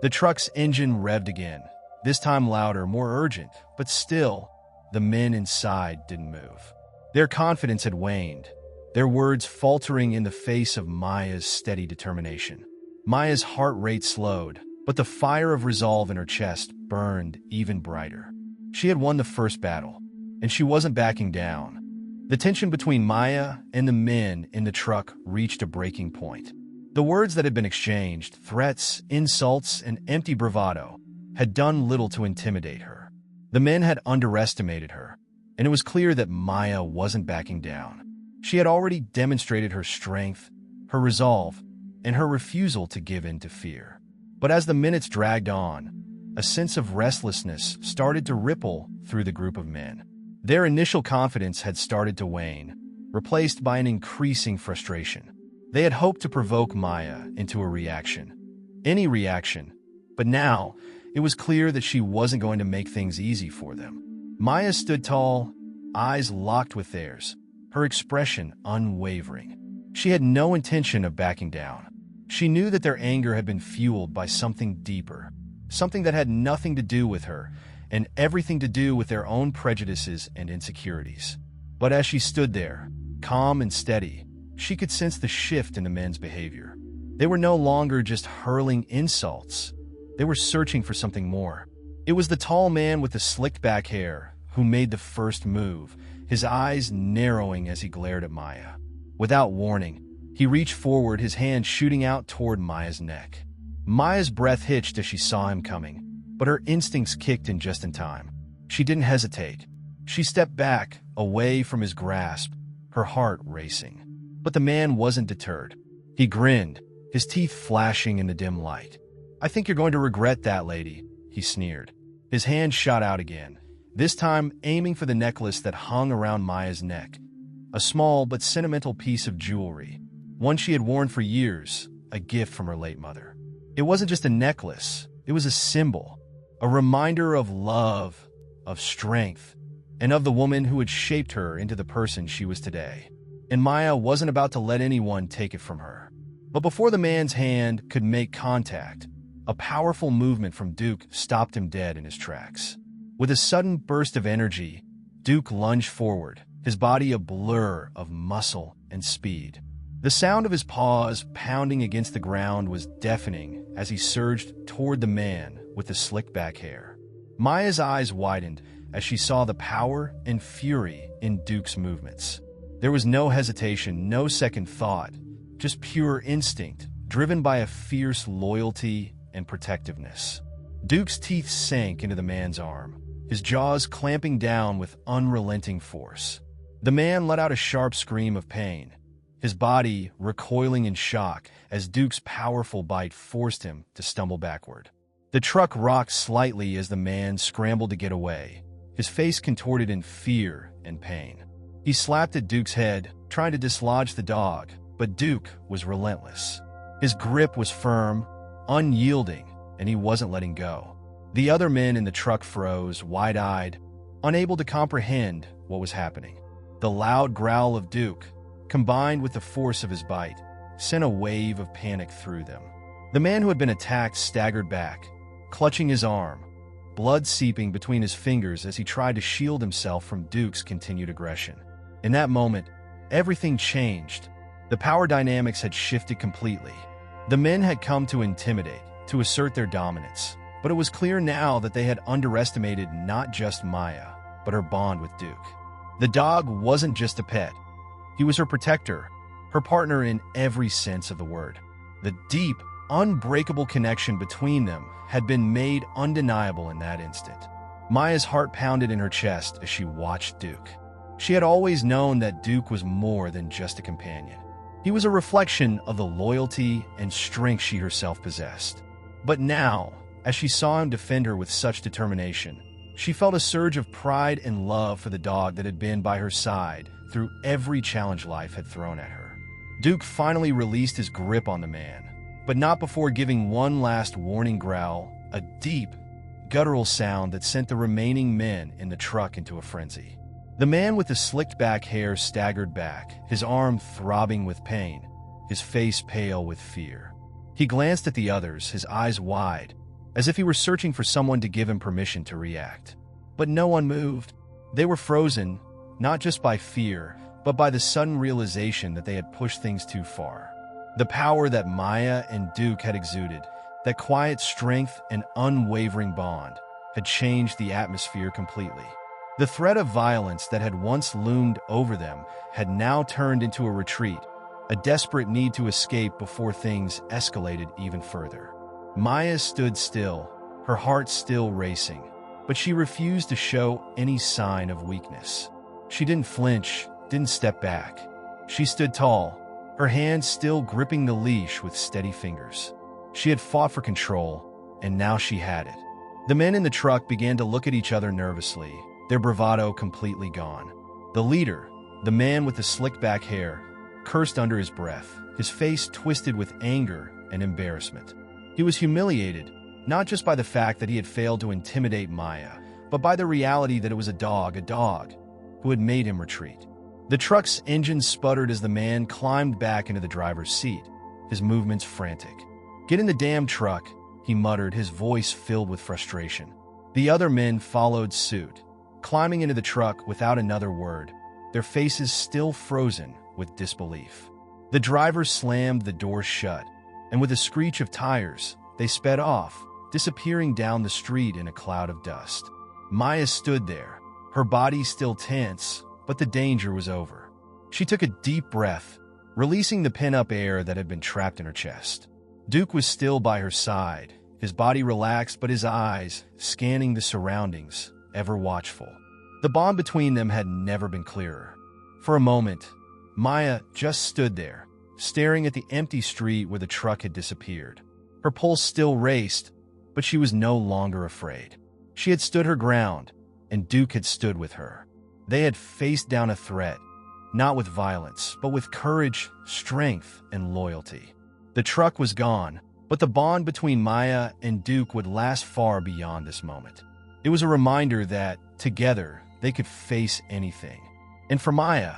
The truck's engine revved again, this time louder, more urgent, but still, the men inside didn't move. Their confidence had waned, their words faltering in the face of Maya's steady determination. Maya's heart rate slowed, but the fire of resolve in her chest burned even brighter. She had won the first battle, and she wasn't backing down. The tension between Maya and the men in the truck reached a breaking point. The words that had been exchanged, threats, insults, and empty bravado, had done little to intimidate her. The men had underestimated her, and it was clear that Maya wasn't backing down. She had already demonstrated her strength, her resolve, and her refusal to give in to fear. But as the minutes dragged on, a sense of restlessness started to ripple through the group of men. Their initial confidence had started to wane, replaced by an increasing frustration. They had hoped to provoke Maya into a reaction. Any reaction. But now, it was clear that she wasn't going to make things easy for them. Maya stood tall, eyes locked with theirs, her expression unwavering. She had no intention of backing down. She knew that their anger had been fueled by something deeper, something that had nothing to do with her, and everything to do with their own prejudices and insecurities. But as she stood there, calm and steady, she could sense the shift in the men's behavior. They were no longer just hurling insults. They were searching for something more. It was the tall man with the slicked back hair who made the first move, his eyes narrowing as he glared at Maya. Without warning, he reached forward, his hand shooting out toward Maya's neck. Maya's breath hitched as she saw him coming, but her instincts kicked in just in time. She didn't hesitate. She stepped back, away from his grasp, her heart racing. But the man wasn't deterred. He grinned, his teeth flashing in the dim light. "I think you're going to regret that, lady," he sneered. His hand shot out again, this time aiming for the necklace that hung around Maya's neck. A small but sentimental piece of jewelry, one she had worn for years, a gift from her late mother. It wasn't just a necklace, it was a symbol, a reminder of love, of strength, and of the woman who had shaped her into the person she was today. And Maya wasn't about to let anyone take it from her. But before the man's hand could make contact, a powerful movement from Duke stopped him dead in his tracks. With a sudden burst of energy, Duke lunged forward, his body a blur of muscle and speed. The sound of his paws pounding against the ground was deafening as he surged toward the man with the slick back hair. Maya's eyes widened as she saw the power and fury in Duke's movements. There was no hesitation, no second thought, just pure instinct, driven by a fierce loyalty and protectiveness. Duke's teeth sank into the man's arm, his jaws clamping down with unrelenting force. The man let out a sharp scream of pain, his body recoiling in shock as Duke's powerful bite forced him to stumble backward. The truck rocked slightly as the man scrambled to get away, his face contorted in fear and pain. He slapped at Duke's head, trying to dislodge the dog, but Duke was relentless. His grip was firm, unyielding, and he wasn't letting go. The other men in the truck froze, wide-eyed, unable to comprehend what was happening. The loud growl of Duke, combined with the force of his bite, sent a wave of panic through them. The man who had been attacked staggered back, clutching his arm, blood seeping between his fingers as he tried to shield himself from Duke's continued aggression. In that moment, everything changed. The power dynamics had shifted completely. The men had come to intimidate, to assert their dominance, but it was clear now that they had underestimated not just Maya, but her bond with Duke. The dog wasn't just a pet. He was her protector, her partner in every sense of the word. The deep, unbreakable connection between them had been made undeniable in that instant. Maya's heart pounded in her chest as she watched Duke. She had always known that Duke was more than just a companion. He was a reflection of the loyalty and strength she herself possessed. But now, as she saw him defend her with such determination, she felt a surge of pride and love for the dog that had been by her side through every challenge life had thrown at her. Duke finally released his grip on the man, but not before giving one last warning growl, a deep, guttural sound that sent the remaining men in the truck into a frenzy. The man with the slicked-back hair staggered back, his arm throbbing with pain, his face pale with fear. He glanced at the others, his eyes wide, as if he were searching for someone to give him permission to react. But no one moved. They were frozen, not just by fear, but by the sudden realization that they had pushed things too far. The power that Maya and Duke had exuded, that quiet strength and unwavering bond, had changed the atmosphere completely. The threat of violence that had once loomed over them had now turned into a retreat, a desperate need to escape before things escalated even further. Maya stood still, her heart still racing, but she refused to show any sign of weakness. She didn't flinch, didn't step back. She stood tall, her hands still gripping the leash with steady fingers. She had fought for control, and now she had it. The men in the truck began to look at each other nervously, their bravado completely gone. The leader, the man with the slicked-back hair, cursed under his breath, his face twisted with anger and embarrassment. He was humiliated, not just by the fact that he had failed to intimidate Maya, but by the reality that it was a dog, who had made him retreat. The truck's engine sputtered as the man climbed back into the driver's seat, his movements frantic. "Get in the damn truck," he muttered, his voice filled with frustration. The other men followed suit, climbing into the truck without another word, their faces still frozen with disbelief. The driver slammed the door shut, and with a screech of tires, they sped off, disappearing down the street in a cloud of dust. Maya stood there, her body still tense, but the danger was over. She took a deep breath, releasing the pent-up air that had been trapped in her chest. Duke was still by her side, his body relaxed but his eyes scanning the surroundings, ever watchful. The bond between them had never been clearer. For a moment, Maya just stood there, staring at the empty street where the truck had disappeared. Her pulse still raced, but she was no longer afraid. She had stood her ground, and Duke had stood with her. They had faced down a threat, not with violence, but with courage, strength, and loyalty. The truck was gone, but the bond between Maya and Duke would last far beyond this moment. It was a reminder that, together, they could face anything. And for Maya,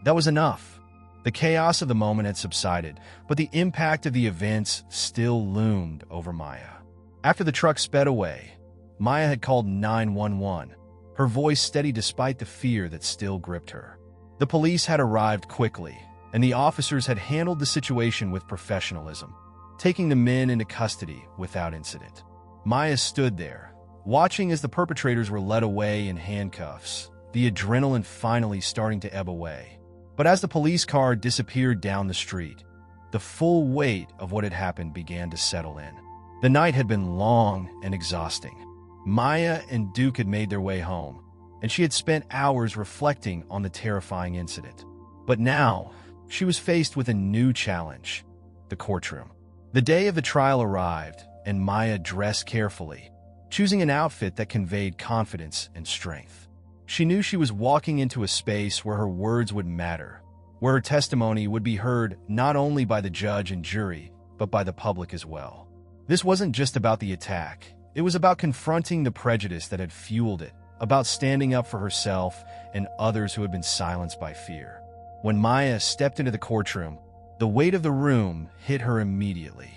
that was enough. The chaos of the moment had subsided, but the impact of the events still loomed over Maya. After the truck sped away, Maya had called 911, her voice steady despite the fear that still gripped her. The police had arrived quickly, and the officers had handled the situation with professionalism, taking the men into custody without incident. Maya stood there, watching as the perpetrators were led away in handcuffs, the adrenaline finally starting to ebb away. But as the police car disappeared down the street, the full weight of what had happened began to settle in. The night had been long and exhausting. Maya and Duke had made their way home, and she had spent hours reflecting on the terrifying incident. But now, she was faced with a new challenge: the courtroom. The day of the trial arrived, and Maya dressed carefully, choosing an outfit that conveyed confidence and strength. She knew she was walking into a space where her words would matter, where her testimony would be heard not only by the judge and jury, but by the public as well. This wasn't just about the attack. It was about confronting the prejudice that had fueled it, about standing up for herself and others who had been silenced by fear. When Maya stepped into the courtroom, the weight of the room hit her immediately.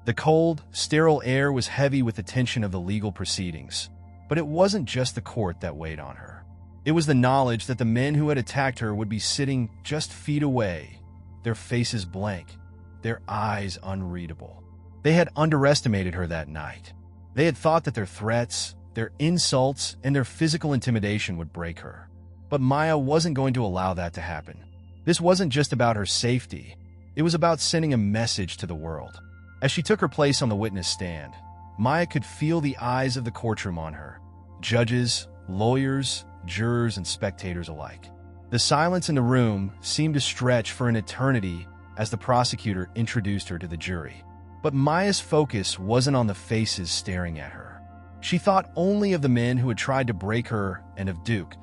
The cold, sterile air was heavy with the tension of the legal proceedings. But it wasn't just the court that weighed on her. It was the knowledge that the men who had attacked her would be sitting just feet away, their faces blank, their eyes unreadable. They had underestimated her that night. They had thought that their threats, their insults, and their physical intimidation would break her. But Maya wasn't going to allow that to happen. This wasn't just about her safety. It was about sending a message to the world. As she took her place on the witness stand, Maya could feel the eyes of the courtroom on her. Judges, lawyers, jurors, and spectators alike. The silence in the room seemed to stretch for an eternity as the prosecutor introduced her to the jury. But Maya's focus wasn't on the faces staring at her. She thought only of the men who had tried to break her and of Duke,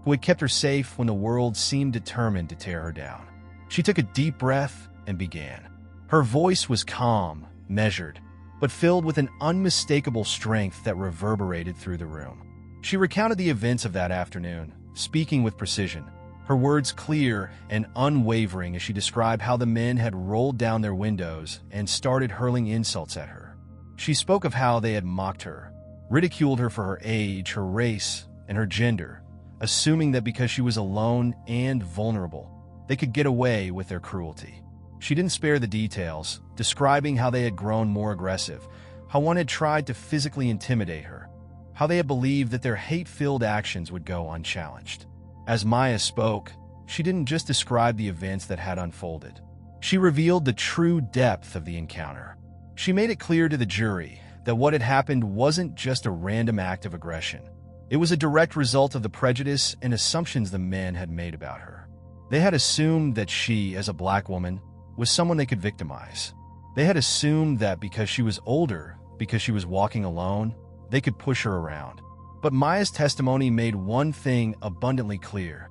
who had kept her safe when the world seemed determined to tear her down. She took a deep breath and began. Her voice was calm, measured, but filled with an unmistakable strength that reverberated through the room. She recounted the events of that afternoon, speaking with precision, her words clear and unwavering as she described how the men had rolled down their windows and started hurling insults at her. She spoke of how they had mocked her, ridiculed her for her age, her race, and her gender, assuming that because she was alone and vulnerable, they could get away with their cruelty. She didn't spare the details, describing how they had grown more aggressive, how one had tried to physically intimidate her, how they had believed that their hate-filled actions would go unchallenged. As Maya spoke, she didn't just describe the events that had unfolded. She revealed the true depth of the encounter. She made it clear to the jury that what had happened wasn't just a random act of aggression. It was a direct result of the prejudice and assumptions the men had made about her. They had assumed that she, as a black woman, was someone they could victimize. They had assumed that because she was older, because she was walking alone, they could push her around. But Maya's testimony made one thing abundantly clear.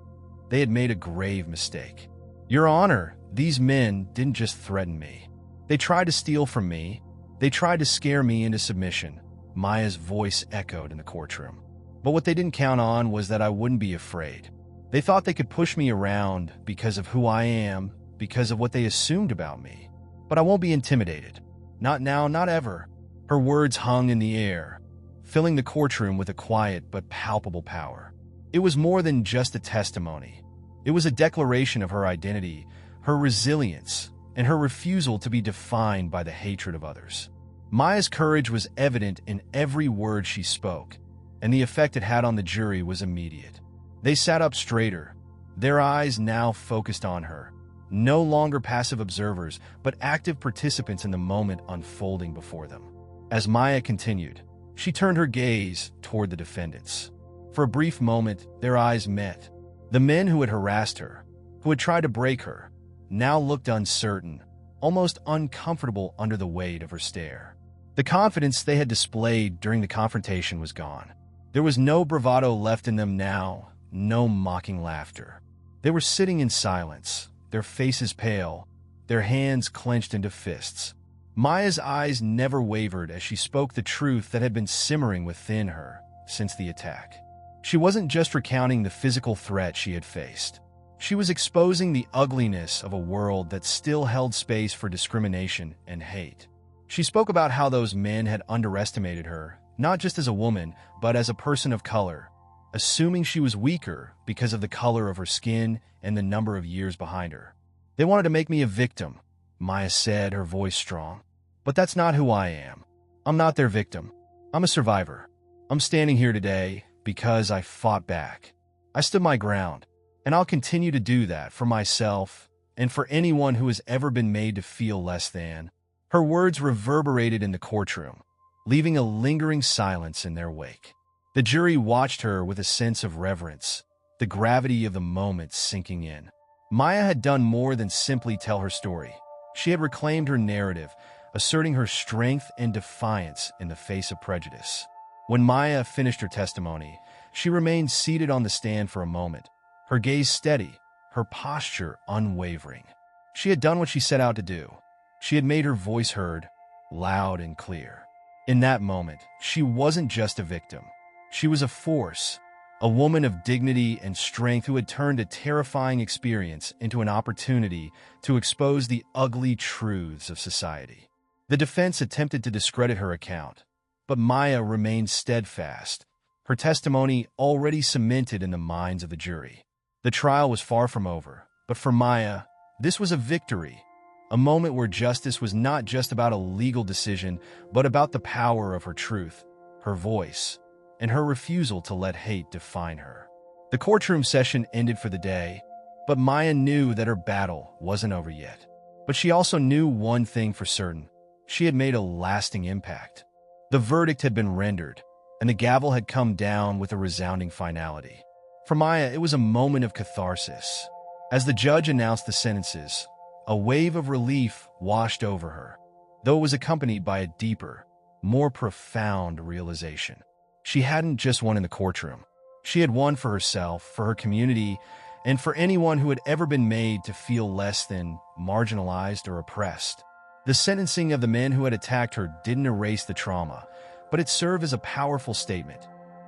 They had made a grave mistake. Your Honor, these men didn't just threaten me. They tried to steal from me. They tried to scare me into submission. Maya's voice echoed in the courtroom. But what they didn't count on was that I wouldn't be afraid. They thought they could push me around because of who I am, because of what they assumed about me. But I won't be intimidated. Not now, not ever. Her words hung in the air, filling the courtroom with a quiet but palpable power. It was more than just a testimony. It was a declaration of her identity, her resilience, and her refusal to be defined by the hatred of others. Maya's courage was evident in every word she spoke, and the effect it had on the jury was immediate. They sat up straighter, their eyes now focused on her, no longer passive observers, but active participants in the moment unfolding before them. As Maya continued, she turned her gaze toward the defendants. For a brief moment, their eyes met. The men who had harassed her, who had tried to break her, now looked uncertain, almost uncomfortable under the weight of her stare. The confidence they had displayed during the confrontation was gone. There was no bravado left in them now, no mocking laughter. They were sitting in silence, their faces pale, their hands clenched into fists. Maya's eyes never wavered as she spoke the truth that had been simmering within her since the attack. She wasn't just recounting the physical threat she had faced. She was exposing the ugliness of a world that still held space for discrimination and hate. She spoke about how those men had underestimated her, not just as a woman, but as a person of color, assuming she was weaker because of the color of her skin and the number of years behind her. They wanted to make me a victim, Maya said, her voice strong. But that's not who I am. I'm not their victim. I'm a survivor. I'm standing here today because I fought back. I stood my ground, and I'll continue to do that for myself and for anyone who has ever been made to feel less than. Her words reverberated in the courtroom, leaving a lingering silence in their wake. The jury watched her with a sense of reverence, the gravity of the moment sinking in. Maya had done more than simply tell her story. She had reclaimed her narrative, asserting her strength and defiance in the face of prejudice. When Maya finished her testimony, she remained seated on the stand for a moment, her gaze steady, her posture unwavering. She had done what she set out to do. She had made her voice heard, loud and clear. In that moment, she wasn't just a victim. She was a force, a woman of dignity and strength who had turned a terrifying experience into an opportunity to expose the ugly truths of society. The defense attempted to discredit her account, but Maya remained steadfast, her testimony already cemented in the minds of the jury. The trial was far from over, but for Maya, this was a victory, a moment where justice was not just about a legal decision, but about the power of her truth, her voice, and her refusal to let hate define her. The courtroom session ended for the day, but Maya knew that her battle wasn't over yet. But she also knew one thing for certain. She had made a lasting impact. The verdict had been rendered, and the gavel had come down with a resounding finality. For Maya, it was a moment of catharsis. As the judge announced the sentences, a wave of relief washed over her, though it was accompanied by a deeper, more profound realization. She hadn't just won in the courtroom. She had won for herself, for her community, and for anyone who had ever been made to feel less than, marginalized, or oppressed. The sentencing of the men who had attacked her didn't erase the trauma, but it served as a powerful statement.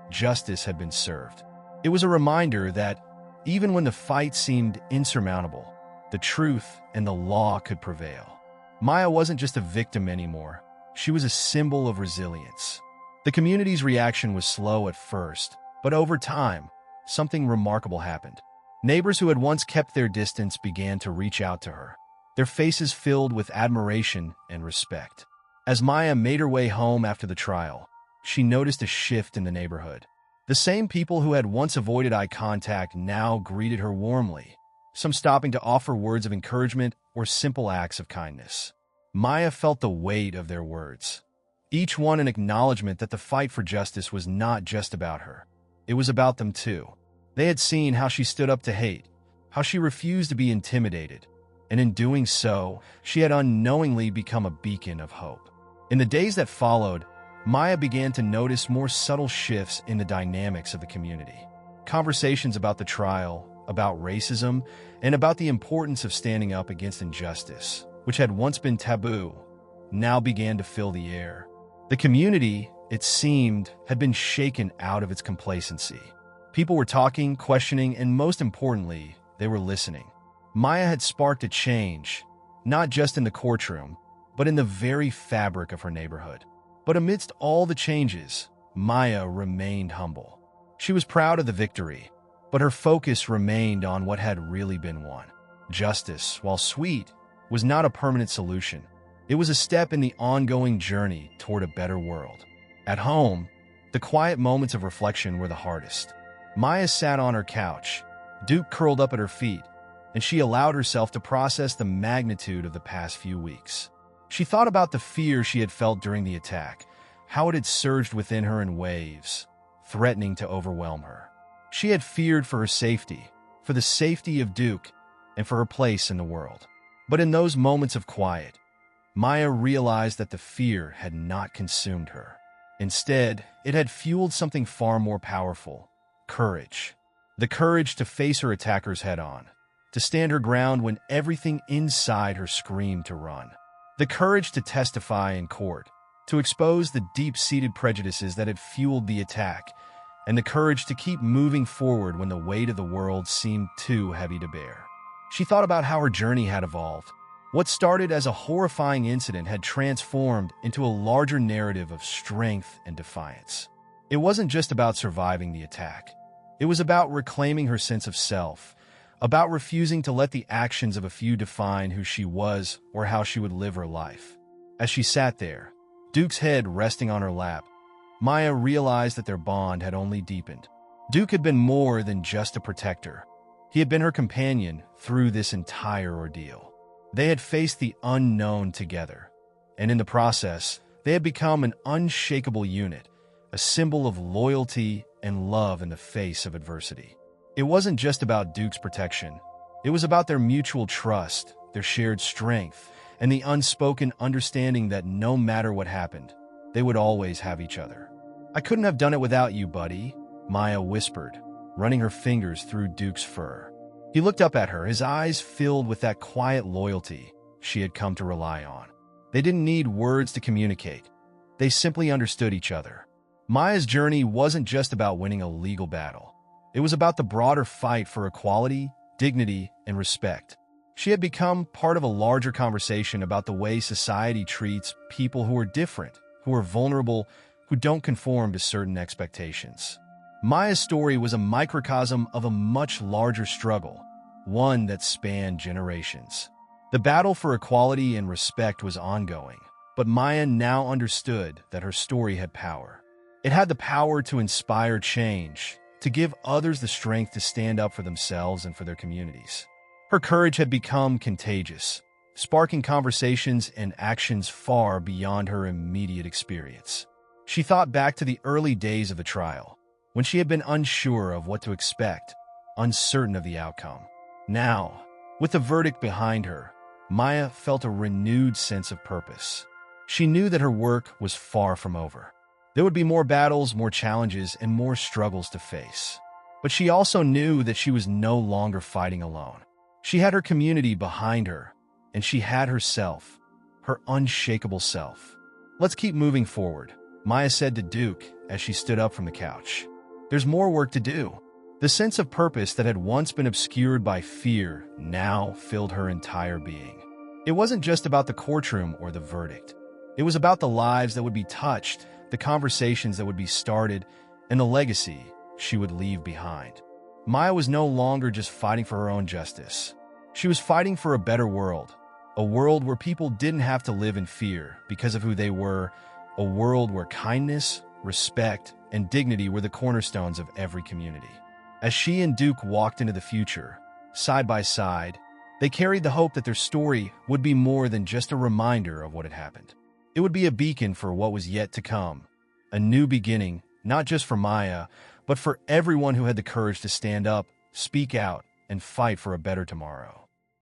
Justice had been served. It was a reminder that, even when the fight seemed insurmountable, the truth and the law could prevail. Maya wasn't just a victim anymore. She was a symbol of resilience. The community's reaction was slow at first, but over time, something remarkable happened. Neighbors who had once kept their distance began to reach out to her, their faces filled with admiration and respect. As Maya made her way home after the trial, she noticed a shift in the neighborhood. The same people who had once avoided eye contact now greeted her warmly, some stopping to offer words of encouragement or simple acts of kindness. Maya felt the weight of their words, each one an acknowledgement that the fight for justice was not just about her. It was about them too. They had seen how she stood up to hate, how she refused to be intimidated, and in doing so, she had unknowingly become a beacon of hope. In the days that followed, Maya began to notice more subtle shifts in the dynamics of the community. Conversations about the trial, about racism, and about the importance of standing up against injustice, which had once been taboo, now began to fill the air. The community, it seemed, had been shaken out of its complacency. People were talking, questioning, and most importantly, they were listening. Maya had sparked a change, not just in the courtroom, but in the very fabric of her neighborhood. But amidst all the changes, Maya remained humble. She was proud of the victory, but her focus remained on what had really been won. Justice, while sweet, was not a permanent solution. It was a step in the ongoing journey toward a better world. At home, the quiet moments of reflection were the hardest. Maya sat on her couch, Duke curled up at her feet, and she allowed herself to process the magnitude of the past few weeks. She thought about the fear she had felt during the attack, how it had surged within her in waves, threatening to overwhelm her. She had feared for her safety, for the safety of Duke, and for her place in the world. But in those moments of quiet, Maya realized that the fear had not consumed her. Instead, it had fueled something far more powerful: courage. The courage to face her attackers head-on, to stand her ground when everything inside her screamed to run. The courage to testify in court, to expose the deep-seated prejudices that had fueled the attack, and the courage to keep moving forward when the weight of the world seemed too heavy to bear. She thought about how her journey had evolved. What started as a horrifying incident had transformed into a larger narrative of strength and defiance. It wasn't just about surviving the attack. It was about reclaiming her sense of self, about refusing to let the actions of a few define who she was or how she would live her life. As she sat there, Duke's head resting on her lap, Maya realized that their bond had only deepened. Duke had been more than just a protector. He had been her companion through this entire ordeal. They had faced the unknown together, and in the process, they had become an unshakable unit, a symbol of loyalty and love in the face of adversity. It wasn't just about Duke's protection. It was about their mutual trust, their shared strength, and the unspoken understanding that no matter what happened, they would always have each other. "I couldn't have done it without you, buddy," Maya whispered, running her fingers through Duke's fur. He looked up at her, his eyes filled with that quiet loyalty she had come to rely on. They didn't need words to communicate. They simply understood each other. Maya's journey wasn't just about winning a legal battle. It was about the broader fight for equality, dignity, and respect. She had become part of a larger conversation about the way society treats people who are different, who are vulnerable, who don't conform to certain expectations. Maya's story was a microcosm of a much larger struggle, one that spanned generations. The battle for equality and respect was ongoing, but Maya now understood that her story had power. It had the power to inspire change, to give others the strength to stand up for themselves and for their communities. Her courage had become contagious, sparking conversations and actions far beyond her immediate experience. She thought back to the early days of the trial, when she had been unsure of what to expect, uncertain of the outcome. Now, with the verdict behind her, Maya felt a renewed sense of purpose. She knew that her work was far from over. There would be more battles, more challenges, and more struggles to face. But she also knew that she was no longer fighting alone. She had her community behind her, and she had herself, her unshakable self. "Let's keep moving forward," Maya said to Duke as she stood up from the couch. "There's more work to do." The sense of purpose that had once been obscured by fear now filled her entire being. It wasn't just about the courtroom or the verdict. It was about the lives that would be touched, the conversations that would be started, and the legacy she would leave behind. Maya was no longer just fighting for her own justice. She was fighting for a better world, a world where people didn't have to live in fear because of who they were, a world where kindness, respect, and dignity were the cornerstones of every community. As she and Duke walked into the future, side by side, they carried the hope that their story would be more than just a reminder of what had happened. It would be a beacon for what was yet to come, a new beginning, not just for Maya, but for everyone who had the courage to stand up, speak out, and fight for a better tomorrow.